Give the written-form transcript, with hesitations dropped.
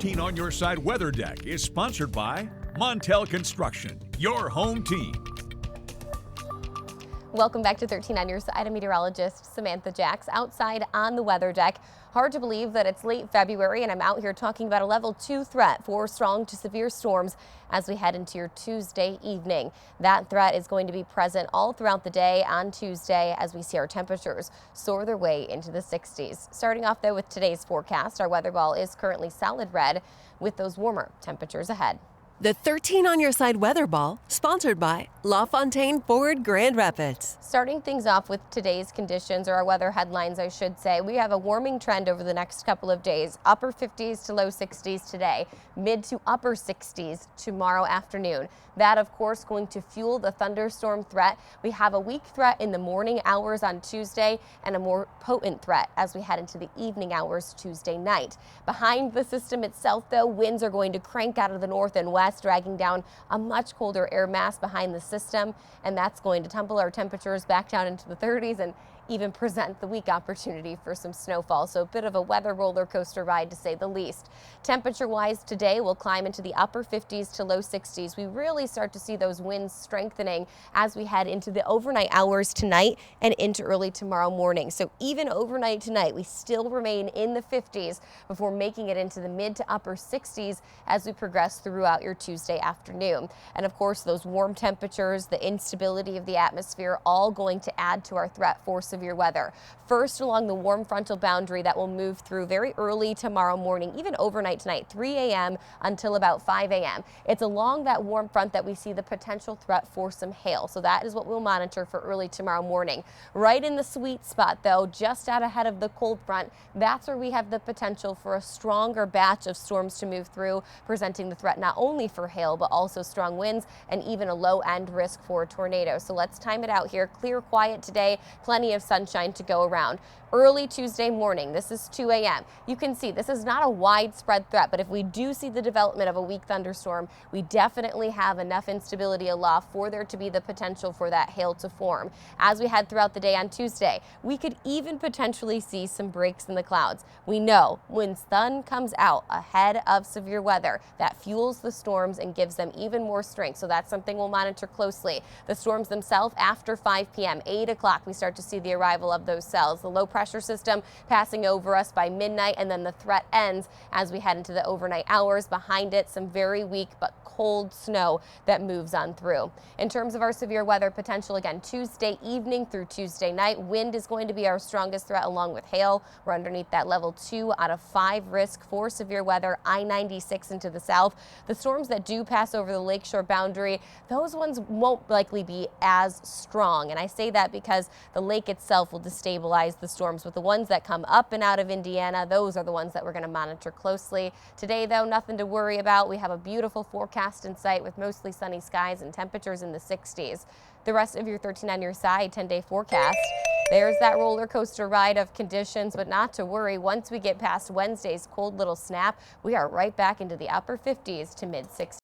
13 on Your Side Weather Deck is sponsored by Montel Construction, your home team. Welcome back to 13 on Your Side. I'm meteorologist Samantha Jacks outside on the weather deck. Hard to believe that it's late February and I'm out here talking about a level 2 threat for strong to severe storms as we head into your Tuesday evening. That threat is going to be present all throughout the day on Tuesday as we see our temperatures soar their way into the 60s. Starting off though with today's forecast, our weather ball is currently solid red with those warmer temperatures ahead. The 13 on Your Side weather ball, sponsored by LaFontaine Ford Grand Rapids. Starting things off with today's conditions, or our weather headlines, I should say, we have a warming trend over the next couple of days. Upper 50s to low 60s today, mid to upper 60s tomorrow afternoon. That, of course, going to fuel the thunderstorm threat. We have a weak threat in the morning hours on Tuesday and a more potent threat as we head into the evening hours Tuesday night. Behind the system itself, though, winds are going to crank out of the north and west, dragging down a much colder air mass behind the system, and that's going to tumble our temperatures back down into the 30s and even present the weak opportunity for some snowfall. So a bit of a weather roller coaster ride to say the least. Temperature wise today will climb into the upper 50s to low 60s. We really start to see those winds strengthening as we head into the overnight hours tonight and into early tomorrow morning. So even overnight tonight, we still remain in the 50s before making it into the mid to upper 60s as we progress throughout your Tuesday afternoon. And of course, those warm temperatures, the instability of the atmosphere, all going to add to our threat for severe weather. First, along the warm frontal boundary that will move through very early tomorrow morning, even overnight tonight, 3 a.m. until about 5 a.m. It's along that warm front that we see the potential threat for some hail. So that is what we'll monitor for early tomorrow morning. Right in the sweet spot, though, just out ahead of the cold front, that's where we have the potential for a stronger batch of storms to move through, presenting the threat not only for hail, but also strong winds and even a low end risk for a tornado. So let's time it out here. Clear, quiet today, plenty of sunshine to go around. Early Tuesday morning, this is 2 a.m. You can see this is not a widespread threat, but if we do see the development of a weak thunderstorm, we definitely have enough instability aloft for there to be the potential for that hail to form. As we head throughout the day on Tuesday, we could even potentially see some breaks in the clouds. We know when sun comes out ahead of severe weather, that fuels the storms and gives them even more strength. So that's something we'll monitor closely. The storms themselves after 5 p.m., 8 o'clock, we start to see the arrival of those cells. The low pressure system passing over us by midnight, and then the threat ends as we head into the overnight hours. Behind it, some very weak but cold snow that moves on through. In terms of our severe weather potential, again, Tuesday evening through Tuesday night, wind is going to be our strongest threat along with hail. We're underneath that level 2 out of 5 risk for severe weather. I-96 into the south. The storms that do pass over the lakeshore boundary, those ones won't likely be as strong. And I say that because the lake itself will destabilize the storms, but the ones that come up and out of Indiana, those are the ones that we're going to monitor closely. Today, though, nothing to worry about. We have a beautiful forecast in sight with mostly sunny skies and temperatures in the 60s. The rest of your 13 on Your Side 10-day forecast, there's that roller coaster ride of conditions, but not to worry. Once we get past Wednesday's cold little snap, we are right back into the upper 50s to mid 60s.